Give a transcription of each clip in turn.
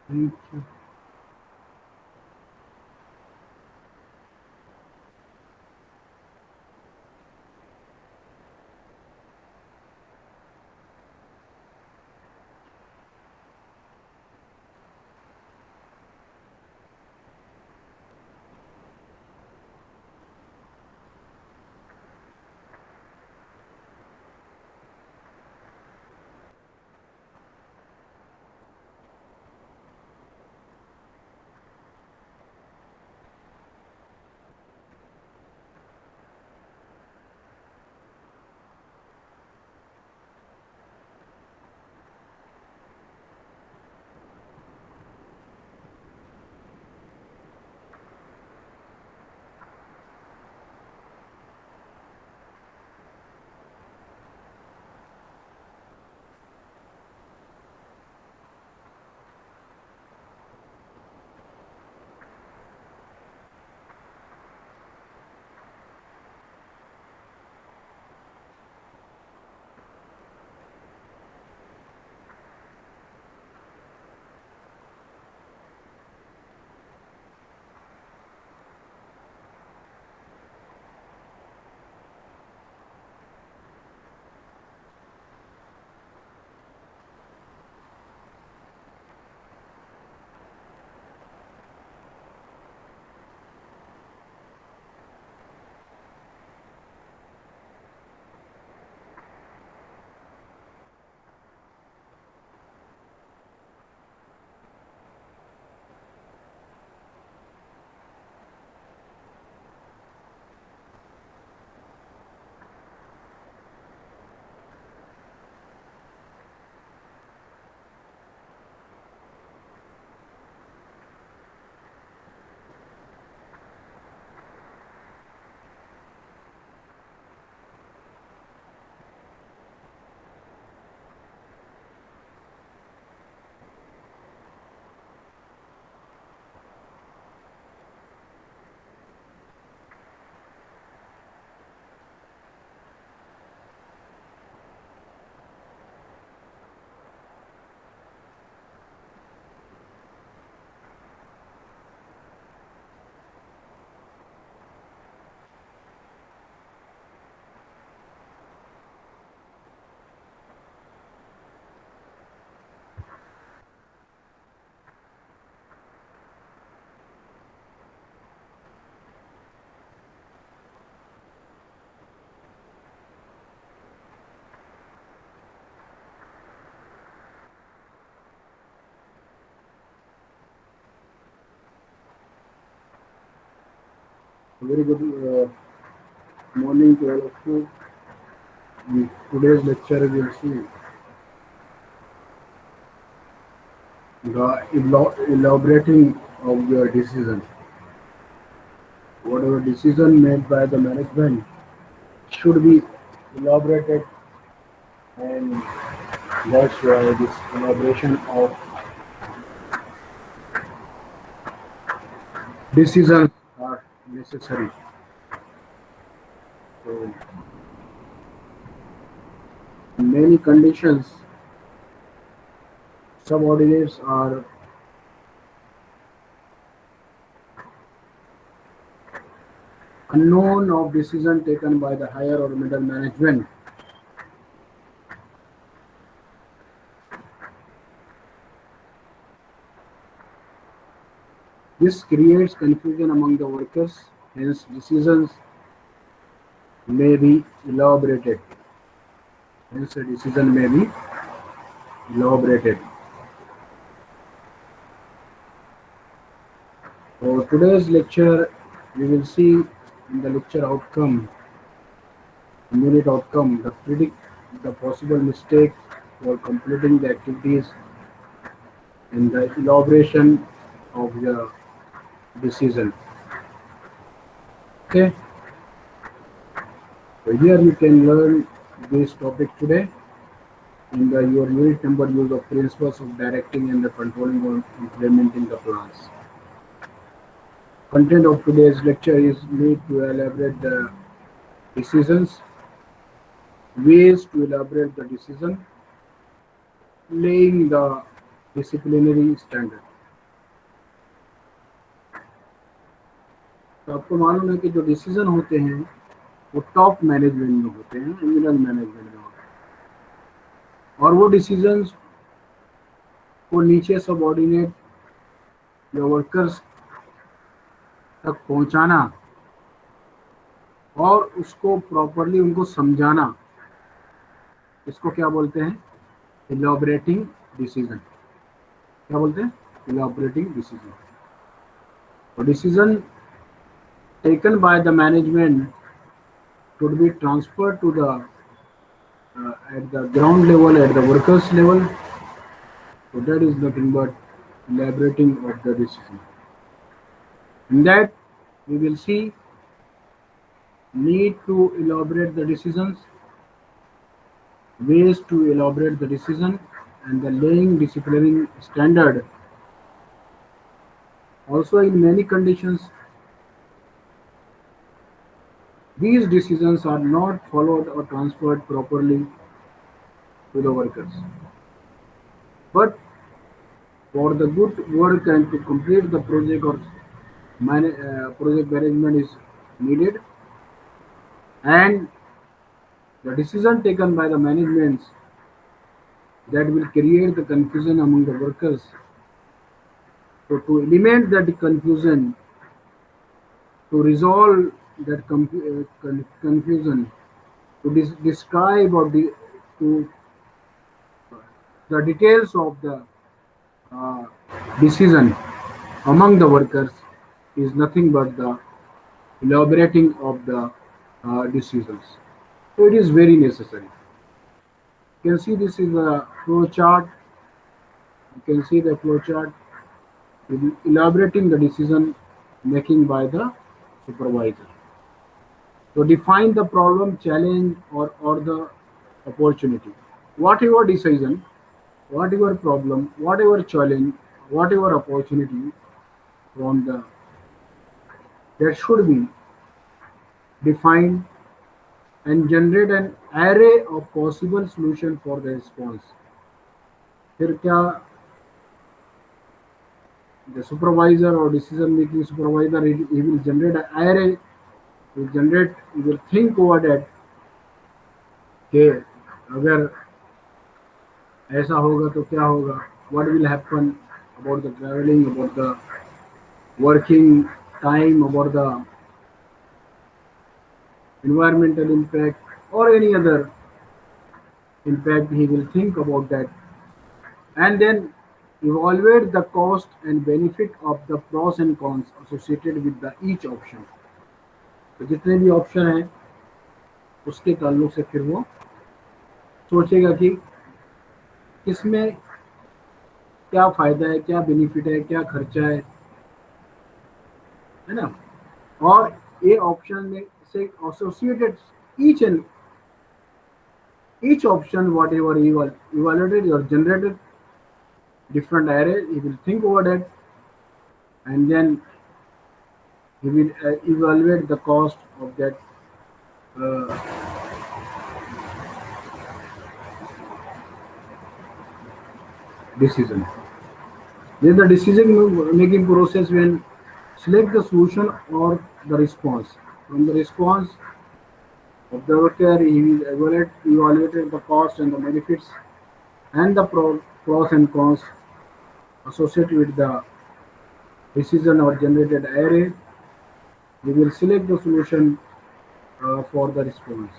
Thank you. Very good morning to all of you. In today's lecture, we will see the elaborating of your decision. Whatever decision made by the management should be elaborated, and that's why this elaboration of decisions are necessary. So, in many conditions, subordinates are unknown of decision taken by the higher or middle management. This creates confusion among the workers, hence decisions may be elaborated. Hence a decision may be elaborated. For today's lecture, we will see in the lecture outcome, unit outcome, the predict the possible mistake for completing the activities and the elaboration of the decision. Okay, so here you can learn this topic today in the your unit number use of principles of directing and the controlling or implementing the plans. Content of today's lecture is made to elaborate the decisions, ways to elaborate the decision, laying the disciplinary standard. तो आपको मालूम है कि जो decision होते हैं वो top management में होते हैं, मिडल मैनेजमेंट में होते हैं, और वो डिसीजंस को नीचे सबऑर्डिनेट या वर्कर्स तक पहुंचाना और उसको प्रॉपरली उनको समझाना, इसको क्या बोलते हैं? इलॉबरेटिंग डिसीजन। क्या बोलते हैं? इलॉबरेटिंग डिसीजन। तो decision taken by the management should be transferred to the at the ground level, at the workers level. So that is nothing but elaborating of the decision. In that we will see need to elaborate the decisions, ways to elaborate the decision, and the laying disciplining standard. Also, in many conditions, these decisions are not followed or transferred properly to the workers. But for the good work and to complete the project or project management is needed, and the decision taken by the management that will create the confusion among the workers. So to eliminate that confusion, to resolve that confusion, to describe or to the details of the uh, decision among the workers is nothing but the elaborating of the decisions. So it is very necessary. You can see this is a flow chart. You can see the flow chart elaborating the decision making by the supervisor. So define the problem, challenge, or the opportunity. Whatever decision, whatever problem, whatever challenge, whatever opportunity from the that should be defined and generate an array of possible solution for the response. फिर क्या the supervisor or decision making supervisor he will generate an array, he will think over that कि अगर ऐसा होगा तो क्या होगा, what will happen about the traveling, about the working time, about the environmental impact or any other impact. He will think about that and then evaluate the cost and benefit of the pros and cons associated with the each option. तो जितने भी option हैं उसके ताल्लुक से फिर वो सोचेगा कि किसमें क्या फायदा है, क्या बेनिफिट है, क्या खर्चा है ना। और ये ऑप्शन में से associated each option whatever evaluated or generated different array, he will think over that and then he will evaluate the cost of that uh, decision. Then the decision making process when select the solution or the response. From the response of the worker, he will evaluate the cost and the benefits and the pros and cons associated with the decision or generated array. We will select the solution for the response.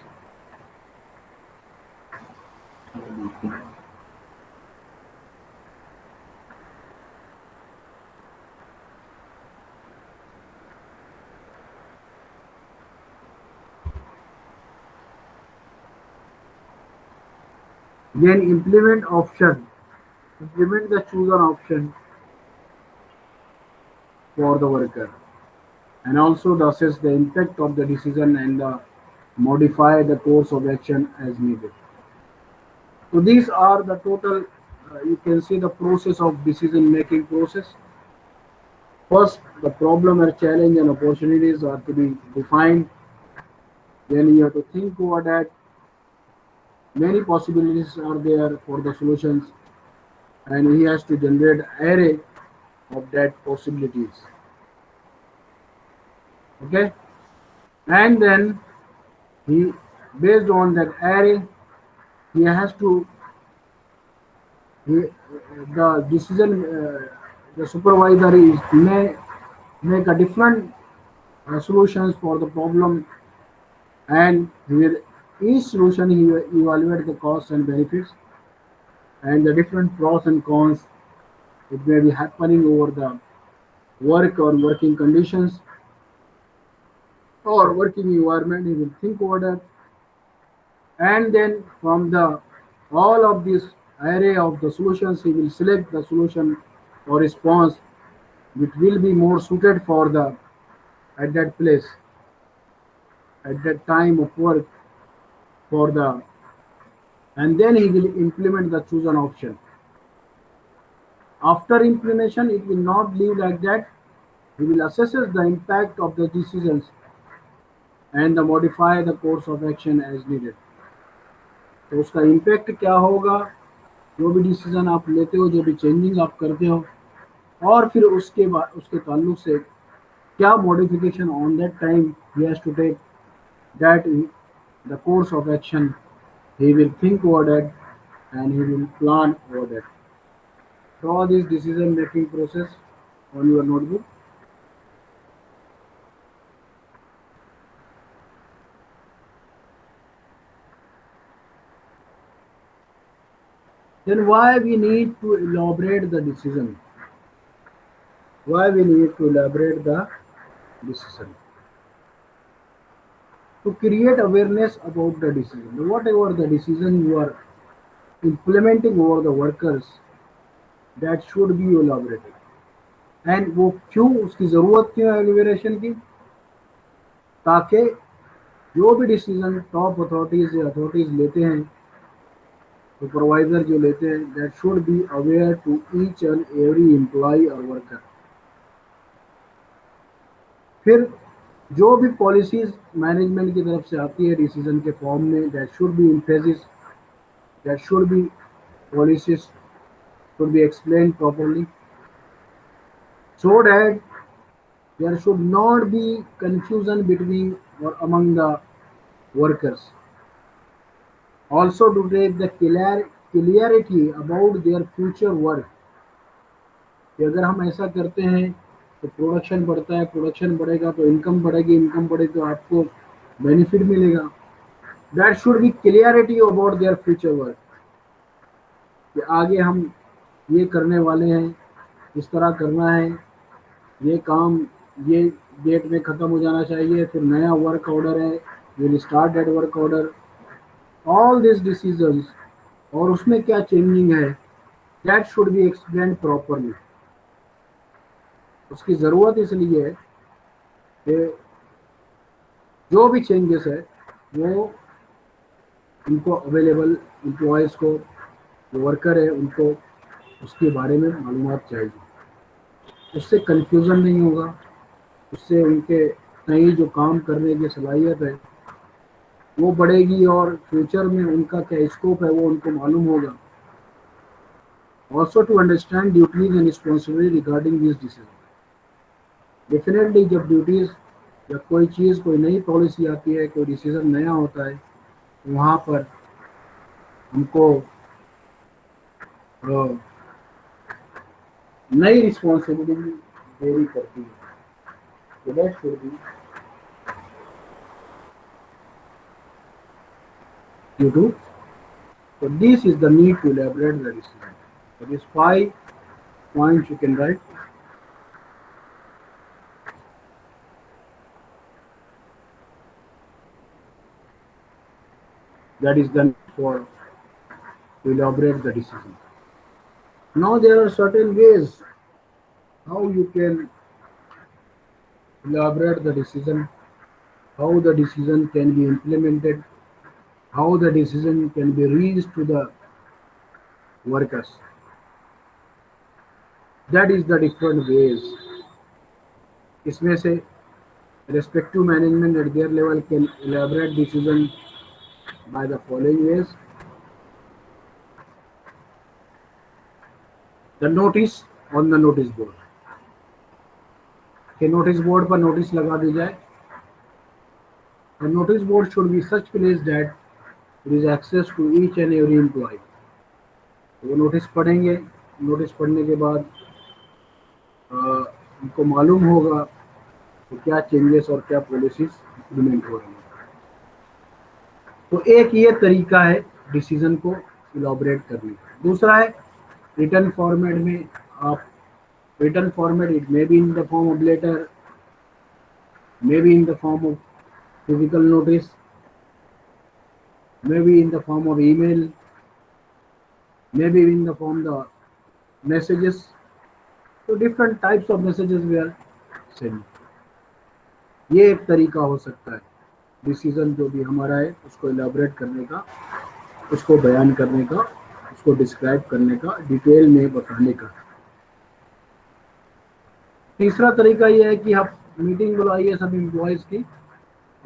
Then implement option. Implement the chosen option for the worker and also to assess the impact of the decision and modify the course of action as needed. So these are the total, you can see the process of decision making process. First, the problem or challenge and opportunities are to be defined. Then you have to think over that. Many possibilities are there for the solutions, and he has to generate array of that possibilities. Okay, and then he, based on that array, he has to he, the decision the supervisor is may make a different solutions for the problem, and with each solution he evaluate the costs and benefits and the different pros and cons it may be happening over the work or working conditions or working environment. He will think over that, and then from the all of this array of the solutions he will select the solution or response which will be more suited for the at that place at that time of work for the, and then he will implement the chosen option. After implementation it will not leave like that. He will assess the impact of the decisions and the modify the course of action as needed. तो उसका impact क्या होगा, जो भी decision आप लेते हो, जो भी चेंजिंग आप करते हो, और फिर उसके बाद उसके ताल्लुक से क्या modification on that time he has to take that the course of action he will think over that and he will plan over that. Draw this decision making process on your notebook. Then why we need to elaborate the decision? Why we need to elaborate the decision? To create awareness about the decision. Whatever the decision you are implementing over the workers, that should be elaborated. And वो क्यों उसकी ज़रूरत क्यों है एलिबरेशन की, ताकि जो भी डिसीजन टॉप अथॉरिटीज या अथॉरिटीज लेते हैं, सुपरवाइजर जो लेते हैं, that should be aware to each and every employee और वर्कर. फिर जो भी पॉलिसीज मैनेजमेंट की तरफ से आती है डिसीजन के फॉर्म में, that should B emphasis, that should B policies should be explain properly so that there should not be confusion between or among the workers. Also to take the clarity about their future work. कि अगर हम ऐसा करते हैं तो production बढ़ता है, production बढ़ेगा तो इनकम बढ़ेगी, इनकम बढ़ेगी तो आपको बेनिफिट मिलेगा. That should B clarity about their future work, कि आगे हम ये करने वाले हैं, इस तरह करना है, ये काम ये डेट में ख़त्म हो जाना चाहिए, फिर नया वर्क ऑर्डर है, will start that work order, all this decisions, और उसमें क्या चेंजिंग है, that should B explain properly. उसकी ज़रूरत इसलिए है कि जो भी चेंजेस है वो उनको अवेलेबल एम्प्लॉयज़ को, जो वर्कर है उनको उसके बारे में मालूमात चाहिए. उससे कंफ्यूजन नहीं होगा, उससे उनके नई जो काम करने की सलाहियत है वो बढ़ेगी और फ्यूचर में उनका क्या स्कोप है वो उनको मालूम होगा. Also to understand duties and responsibility regarding this decision. Definitely जब ड्यूटीज या कोई चीज़, कोई नई पॉलिसी आती है, कोई डिसीजन नया होता है, तो वहाँ पर हमको नई रिस्पॉन्सिबिलिटी देनी पड़ती है. So that should be due to. So this is the need to elaborate the decision. So these 5 points you can write. That is done for to elaborate the decision. Now there are certain ways how you can elaborate the decision, how the decision can be implemented, how the decision can be reached to the workers. That is the different ways. इसमें से respective management at their level can elaborate decision by the following ways. The notice on the notice board, कि notice board पर notice लगा दी जाए A notice board should be such place that there is access to each and every employee. तो वो notice पढ़ेंगे, notice पढ़ने के बाद उनको मालूम होगा कि क्या चेंजेस और क्या पॉलिसीज इम्प्लीमेंट हो रही हैं। तो एक ये तरीका है डिसीजन को इलाबोरेट करने का। दूसरा है रिटर्न फॉर्मेट में। आप return format, it may be in the form of letter, may be in the form of physical notice, maybe in the form of email, maybe in the form of messages. So different types of messages we are sending. ये एक तरीका हो सकता है decision जो भी हमारा है उसको इलाबोरेट करने का, उसको बयान करने का, उसको डिस्क्राइब करने का, डिटेल में बताने का। तीसरा तरीका ये है कि आप मीटिंग बुलाइए सब एम्प्लॉयज की,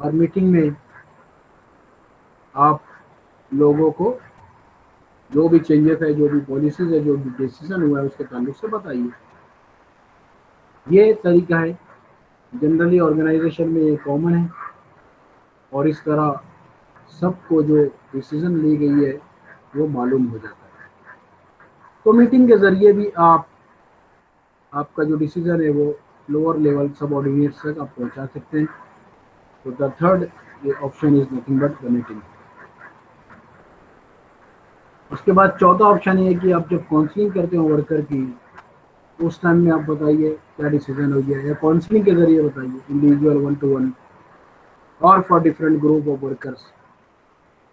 और मीटिंग में आप लोगों को जो भी चेंजेस है, जो भी पॉलिसीज है, जो भी डिसीजन हुआ है उसके ताल्लुक से बताइए। ये तरीका है जनरली ऑर्गेनाइजेशन में ये कॉमन है, और इस तरह सबको जो डिसीजन ली गई है वो मालूम हो जाता है। तो मीटिंग के ज़रिए भी आपका जो डिसीजन है वो लोअर लेवल सबऑर्डिनेट्स तक आप पहुंचा सकते हैं। तो the third option is nothing but the meeting. उसके बाद चौथा ऑप्शन ये है कि आप जब काउंसलिंग करते हो वर्कर की, उस टाइम में आप बताइए क्या डिसीजन हो गया, या काउंसलिंग के जरिए बताइए, इंडिविजुअल, वन टू वन, और for different group of workers,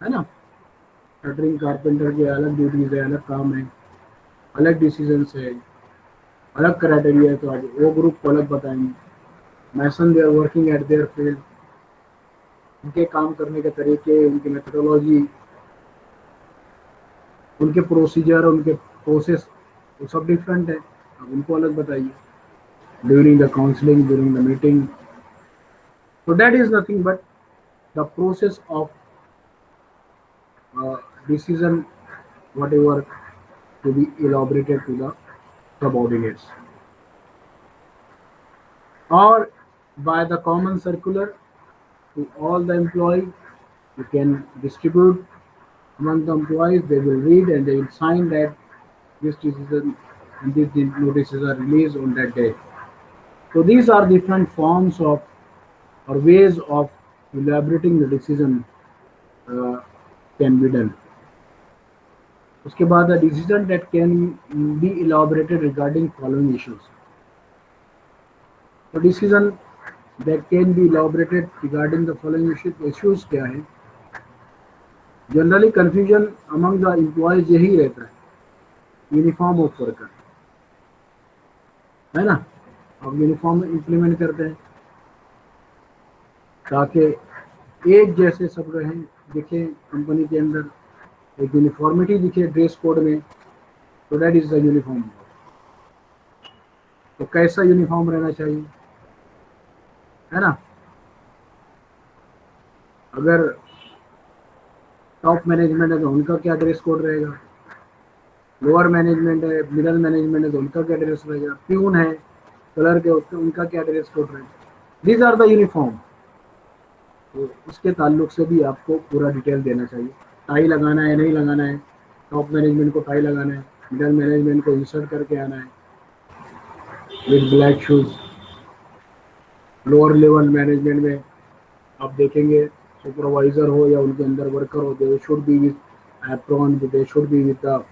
है ना। शटरिंग कारपेंटर के अलग ड्यूटीज है, अलग काम है, अलग डिसीजन है, अलग क्राइटेरिया है, तो आज वो ग्रुप को अलग बताएंगे। Mason they are working at their field, उनके काम करने के तरीके, उनकी मेथोडोलॉजी, उनके प्रोसीजर, उनके प्रोसेस, वो सब डिफरेंट है, अब उनको अलग बताइए during the counselling, during the meeting. So that is nothing but the process of decision, whatever to be elaborated to the subordinates, or by the common circular to all the employees. You can distribute among the employees. They will read and they will sign that this decision and these notices are released on that day. So these are different forms of or ways of elaborating the decision can be done. उसके बाद a decision that can be elaborated regarding following issues. तो decision that can be elaborated regarding the following issues क्या है? Generally confusion among the employees यही रहता है, uniform of worker, है ना। अब यूनिफॉर्म इम्प्लीमेंट करते हैं ताकि एक जैसे सब रहें, दिखे कंपनी के अंदर, एक यूनिफॉर्मिटी दिखे ड्रेस कोड में, तो दैट इज द यूनिफॉर्म। तो कैसा यूनिफॉर्म रहना चाहिए, है ना। अगर टॉप मैनेजमेंट है तो उनका क्या ड्रेस कोड रहेगा, लोअर मैनेजमेंट है, मिडल मैनेजमेंट है तो उनका क्या ड्रेस रहेगा, प्यून है कलर के उसका उनका क्या ड्रेस कोड रहेगा। These are the uniform. तो उसके ताल्लुक से भी आपको पूरा डिटेल देना चाहिए, टाई लगाना है नहीं लगाना है, टॉप मैनेजमेंट को टाई लगाना है, मिडल मैनेजमेंट को इंसर्ट करके आना है with black shoes. Lower level management में आप देखेंगे सुपरवाइजर हो या उनके अंदर वर्कर हो, they should be with apron, they should be with the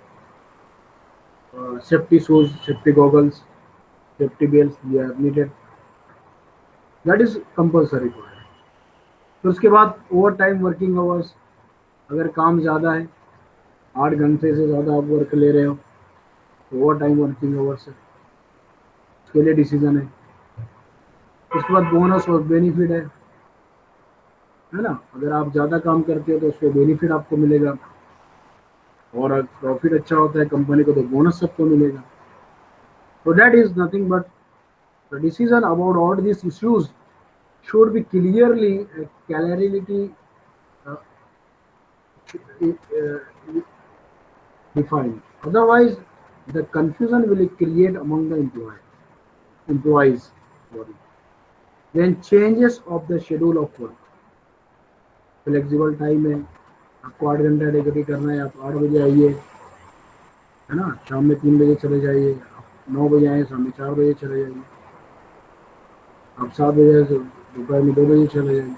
safety shoes, safety goggles, safety belt they are needed, that is compulsory for. तो उसके बाद ओवर टाइम वर्किंग आवर्स, अगर काम ज़्यादा है, 8 घंटे से ज़्यादा आप वर्क ले रहे हो तो ओवर टाइम वर्किंग आवर्स है, उसके लिए डिसीजन है। उसके बाद बोनस और बेनिफिट है ना। अगर आप ज़्यादा काम करते हो तो उसको बेनिफिट आपको मिलेगा, और अगर प्रॉफिट अच्छा होता है कंपनी को तो बोनस सबको मिलेगा। तो that is nothing but the decision about all this issues should be clearly clarity defined. Otherwise, the confusion will create among the employees. Sorry. Then changes of the schedule of work. Flexible time है, आपको 8 घंटा duty करना है, आप 8 बजे आइए, है ना, शाम में 3 बजे चले जाइए, आप 9 बजे आए, शाम में 4 बजे चले जाइए, आप 7 बजे से दोपहर में 2 बजे चले जाइए.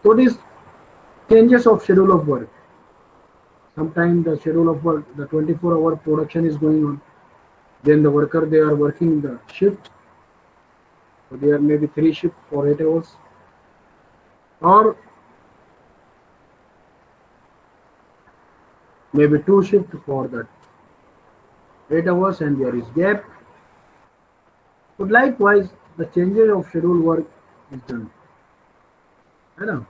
So these changes of schedule of work. Sometimes the schedule of work, the 24-hour production is going on. Then the worker, they are working the shift. So there may be 3 shifts for 8 hours, or maybe 2 shifts for that 8 hours, and there is gap. But likewise, the changes of schedule work is done. है ना?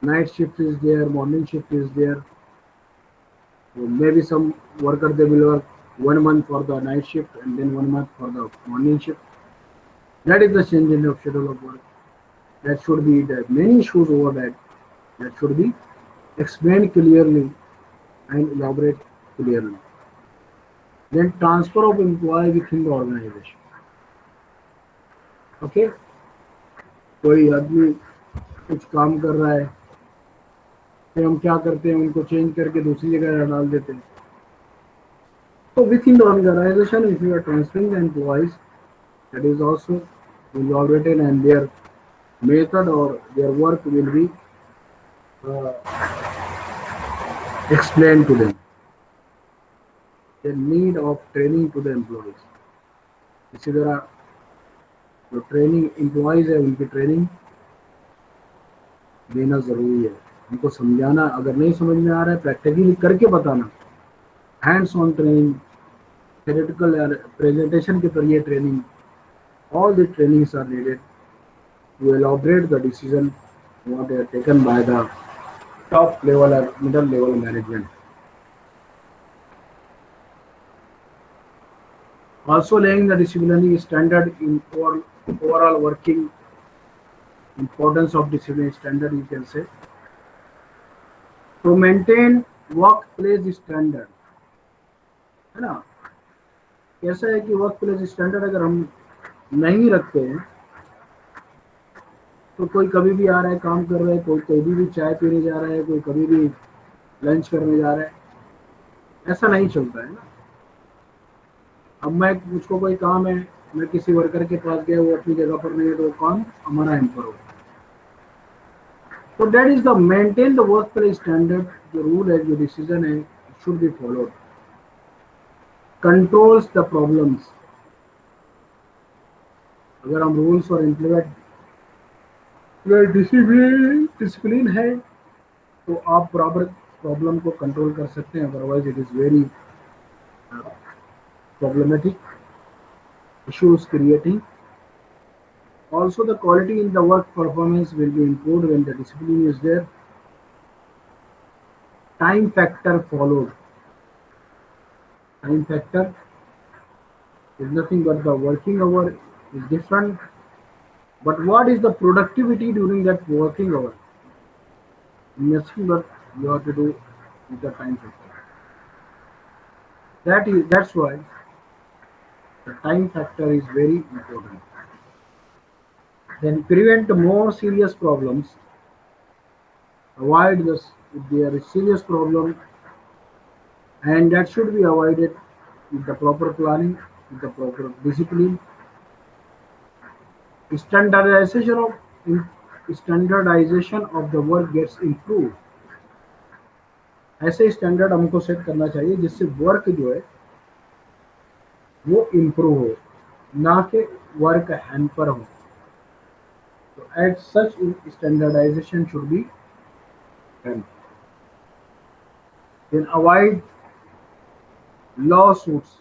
Night shift is there, morning shift is there. So maybe some worker, they will work 1 month for the night shift and then 1 month for the morning shift. That is the change in the schedule of work. That should be that many issues over that. That should be explained clearly and elaborate clearly. Then transfer of employee within the organization. Okay? कोई आदमी कुछ काम कर रहा है, फिर हम क्या करते हैं, उनको चेंज करके दूसरी जगह डाल देते हैं. So within the organization, if you are transferring the employees, that is also elaborated, and their method or their work will be explained to them. The need of training to the employees. इसी तरह जो training employees है, उनकी training देना ज़रूरी है, उनको समझाना, अगर नहीं समझ में आ रहा है प्रैक्टिकली करके बताना, hands on training, theoretical presentation के जरिए training, all the trainings are needed to elaborate the decision what are taken by the top level or middle level management. Also laying the disciplinary standard in overall working, importance of disciplinary standard, you can say. To maintain workplace standard, है ना, कैसा है कि work place standard अगर हम नहीं रखते हैं तो कोई कभी भी आ रहा है, काम कर रहा है, कोई कभी भी चाय पीने जा रहा है, कोई कभी भी लंच करने जा रहा है, ऐसा नहीं चलता है ना. अब मैं, मुझको कोई काम है, मैं किसी वर्कर के पास गया, वो अपनी जगह पर नहीं है, तो वो काम हमारा हैम्पर होगा. तो that is the maintain the work place standard. जो रूल है, जो डिसीजन है, should be followed. Controls the problems. अगर हम रूल्स और इम्प्लीमेंट डिसिप्लिन है तो आप बराबर प्रॉब्लम को कंट्रोल कर सकते हैं, otherwise it is very problematic issues creating. Also the quality in the work performance will be improved when the discipline is there. Time factor followed. Time factor is nothing but the working hour is different, but what is the productivity during that working hour? Nothing but you have to do with the time factor. That's why the time factor is very important. Then prevent more serious problems. Avoid this if there is serious problem, and that should be avoided with the proper planning, with the proper discipline. Standardization of the work gets improved. ऐसे standard हमको set करना चाहिए जिससे work जो है वो improve हो, ना कि वर्क हैम्पर हो. तो at such standardisation should be done. Then avoid lawsuits.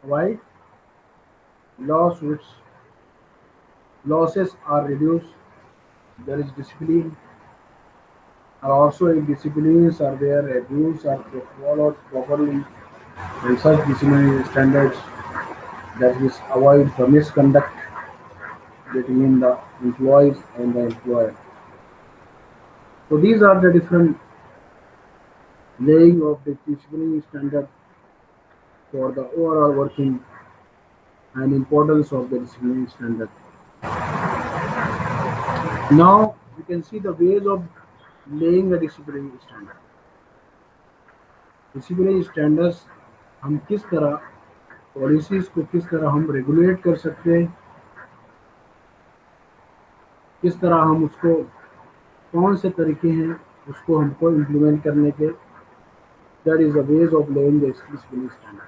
Avoid lawsuits. Losses are reduced. There is discipline. And also, if disciplines are there, rules are followed properly, and such disciplinary standards, that is avoid the misconduct between the employees and the employer. So these are the different laying of the disciplinary standard for the overall working and importance of the disciplinary standard. Now you can see the ways of laying a disciplinary standard. Disciplinary standards हम किस तरह policies को किस तरह हम regulate कर सकते हैं, किस तरह हम उसको कौन से तरीके हैं उसको हमको इम्प्लीमेंट करने के, that is the ways of laying the disciplinary standard.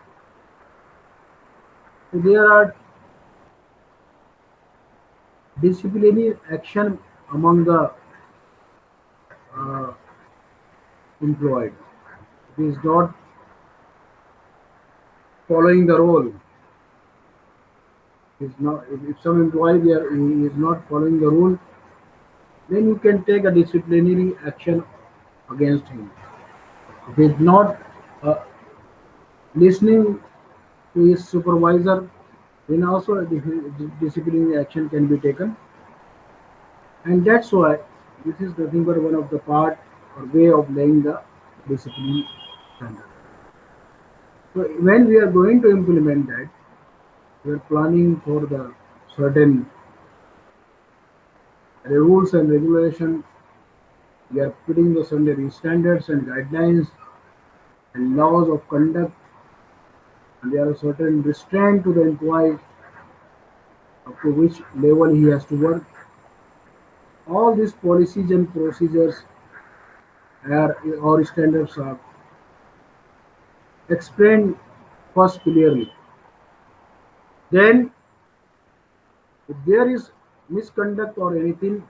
So there are disciplinary action among the uh, employed. It is not following the role. Is not, if some employee he is not following the rule, then you can take a disciplinary action against him. If he is not uh, listening to his supervisor, then also a disciplinary action can be taken. And that's why this is nothing but one of the part or way of laying the discipline standard. So when we are going to implement that, we are planning for the certain rules and regulation. We are putting the certain standards and guidelines and laws of conduct, and there are certain restraint to the employee up to which level he has to work. All these policies and procedures are, or standards are explained first clearly. Then, if there is misconduct or anything,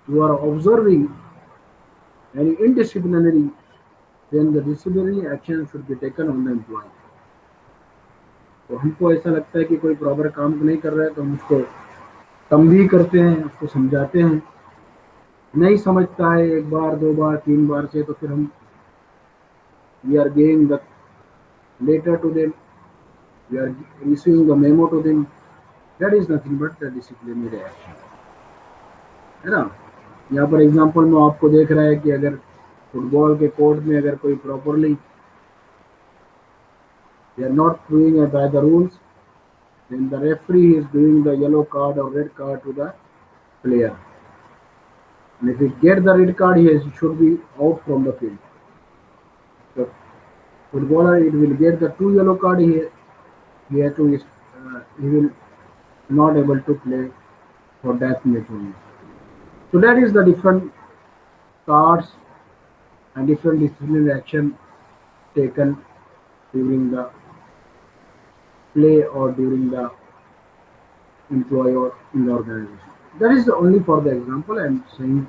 you are observing any indisciplinary, then the disciplinary action should be taken on the employee. तो हमको ऐसा लगता है कि कोई proper काम नहीं कर रहा है तो हम उसको तंबीह करते हैं, उसको समझाते हैं. नहीं समझता है एक बार दो बार तीन बार से, तो फिर हम we are giving the letter to them, we are issuing the memo to them. That is nothing but the disciplinary action, है ना. यहाँ पर एग्जांपल में आपको देख रहा है कि अगर फुटबॉल के कोर्ट में अगर कोई properly they are not doing it by the rules, then the referee is doing the yellow card or red card to the player. And if he get the red card, he should be out from the field. The footballer, it will get the two yellow card. He has to he will not able to play for that match only. So that is the different cards and different disciplinary action taken during the play or during the employee or in the organization. That is only for the example I am saying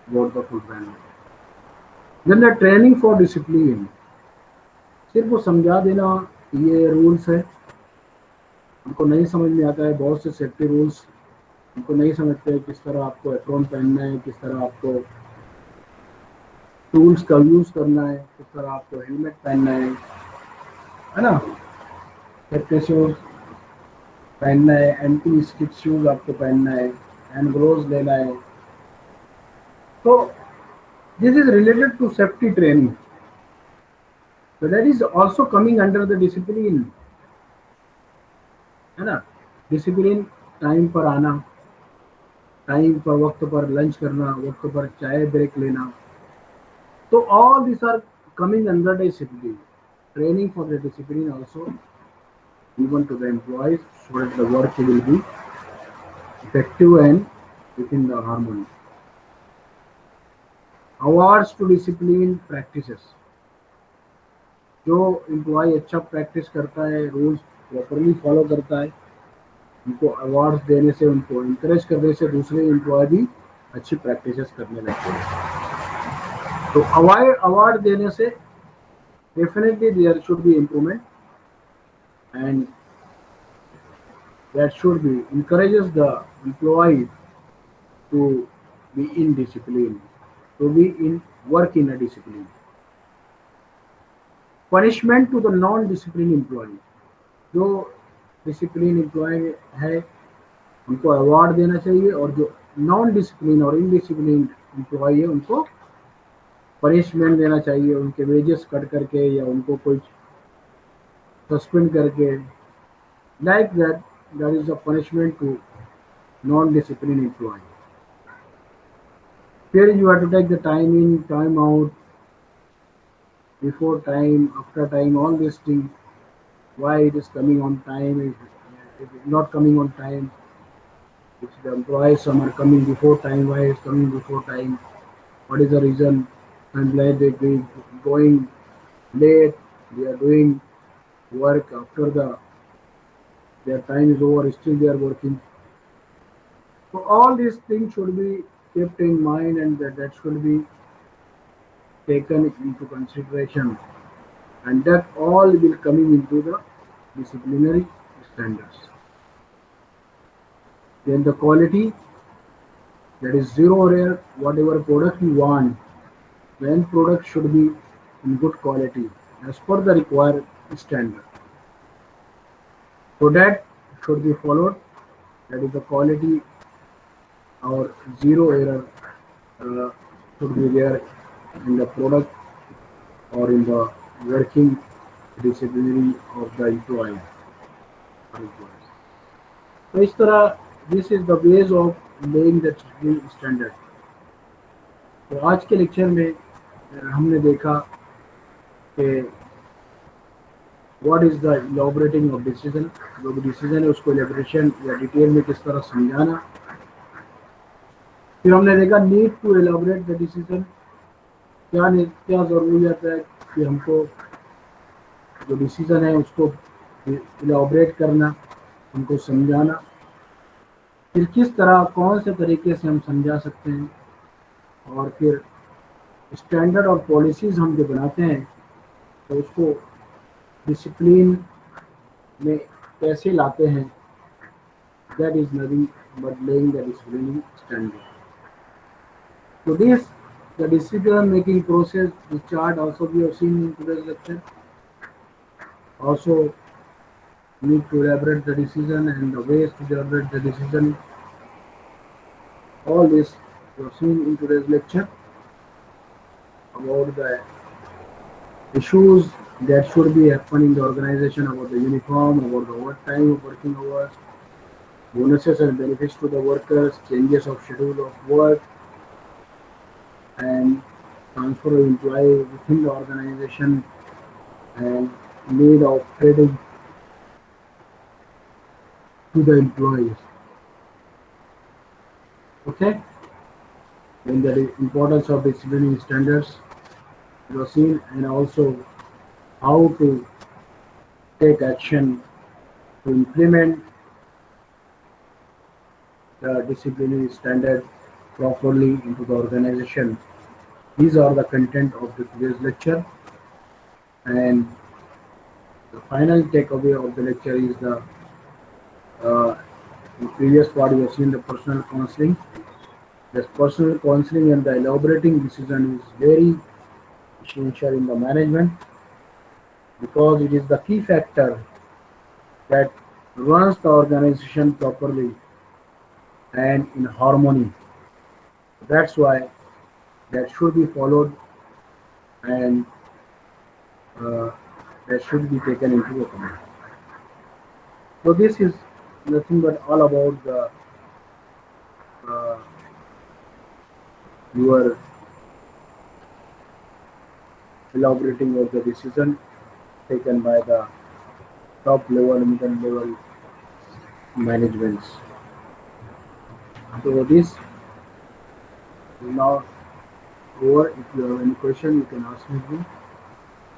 about the football. Then the training for discipline. सिर्फ वो समझा देना ये rules है, उनको नहीं समझ में आता है. बहुत से सेफ्टी रूल्स उनको नहीं समझते किस तरह आपको एप्रॉन पहनना है, किस तरह आपको टूल्स का यूज करना है, किस तरह आपको हेलमेट पहनना है ना, सेफ्टी शूज पहनना है, एंटी स्किड शूज आपको पहनना है, हैंड ग्लोव्स लेना है. तो this is related to safety training. So that is also coming under the discipline, है ना. डिसिप्लिन टाइम पर आना, टाइम पर वक्त पर लंच करना, वक्त पर चाय ब्रेक लेना. तो all these are coming under discipline. Training for the discipline also given to the employees so that the work will be effective and within the harmony. Awards to discipline practices. जो employ अच्छा practice करता है, rules properly follow करता है, उनको awards देने से, उनको इंकरेज करने से दूसरे एम्प्लॉय भी अच्छी प्रैक्टिसेस करने लगते हैं. तो अवार्ड देने से definitely there should be improvement and that should be encourages the employee to be in discipline, to be in work in a discipline. Punishment to the non discipline employee. जो discipline employee है उनको award देना चाहिए, और जो non discipline और indiscipline employee है उनको पनिशमेंट देना चाहिए, उनके वेजेस कट करके या उनको कुछ सस्पेंड करके. Like that is the punishment to non discipline employee. Here you have to take the time in, time out, before time, after time, all these things. Why it is coming on time, if it is not coming on time, if the employees some are coming before time, why is coming before time, what is the reason, and like they be going late, they are doing work after their time is over, still they are working. So all these things should be kept in mind, and that should be taken into consideration, and that all will coming into the disciplinary standards. Then the quality, that is zero error, whatever product you want, the end product should be in good quality as per the required standard. So that should be followed. That is the quality or zero error uh, should be there in the product or in the working disciplinary of the employee or employees. तो इस तरह this is the ways of laying the standard. तो आज के lecture में हमने देखा कि what is the elaborating of decision. जो भी डिसीजन है उसको इलैबोरेशन या डिटेल में किस तरह समझाना. फिर हमने देखा need to elaborate the decision. क्या ज़रूरियत है कि हमको जो डिसीजन है उसको इलैबोरेट करना, हमको समझाना. फिर किस तरह कौन से तरीके से हम समझा सकते हैं, और फिर स्टैंडर्ड और पॉलिसीज़ हम जो बनाते हैं तो उसको डिसिप्लिन में कैसे लाते हैं. That is nothing but laying the disciplining standard. So this, the decision making process, the chart also we have seen in today's lecture. Also need to elaborate the decision and the ways to elaborate the decision. All this we have seen in today's lecture about the issues that should be happening in the organization, about the uniform, about the overtime, working hours, bonuses and benefits to the workers, changes of schedule of work, and transfer of employee within the organization, and need of trading to the employees. Okay, then the importance of disciplinary standards was seen, and also how to take action to implement the disciplinary standard properly into the organization. These are the content of the today's lecture, and the final takeaway of the lecture is uh, the previous part we have seen the personal counseling. This personal counseling and the elaborating decision is very essential in the management, because it is the key factor that runs the organization properly and in harmony. That's why that should be followed, and uh, that should be taken into account. So this is nothing but all about the uh, your elaborating of the decision taken by the top level, middle level managements. So this is now over. If you have any question, you can ask me.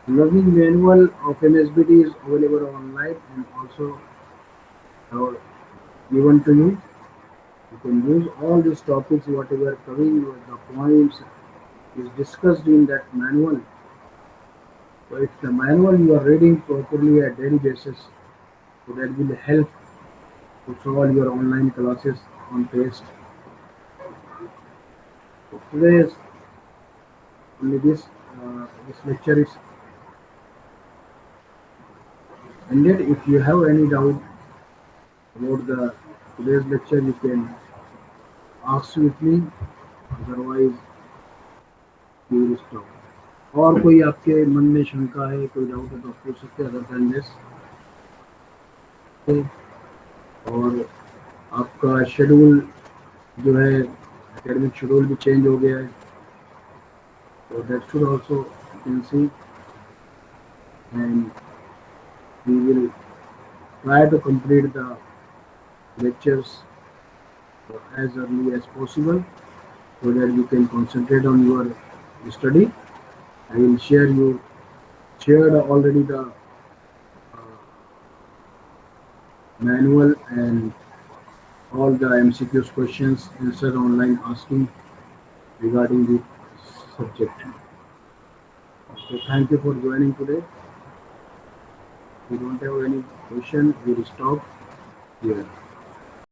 Learning manual of NSBT is available online and also given to you. You can use all these topics, whatever coming with the points is discussed in that manual. So if the manual you are reading properly at daily basis, so that will help to solve your online classes on test. So today is only this lecture is ended. If you have any doubt about the today's lecture, you can ask with me. Otherwise, we will stop. और कोई आपके मन में शंका है, कोई doubt है तो आप पूछ सकते हैं. अदर देन दिस, और आपका शेड्यूल जो है एकेडमिक शेड्यूल भी चेंज हो गया है, so that should also you can see, and we will try to complete the lectures as early as possible so that you can concentrate on your study. I will shared already the manual and all the MCQs questions answered online asking regarding the subject. So thank you for joining today. If you don't have any question, we will stop here.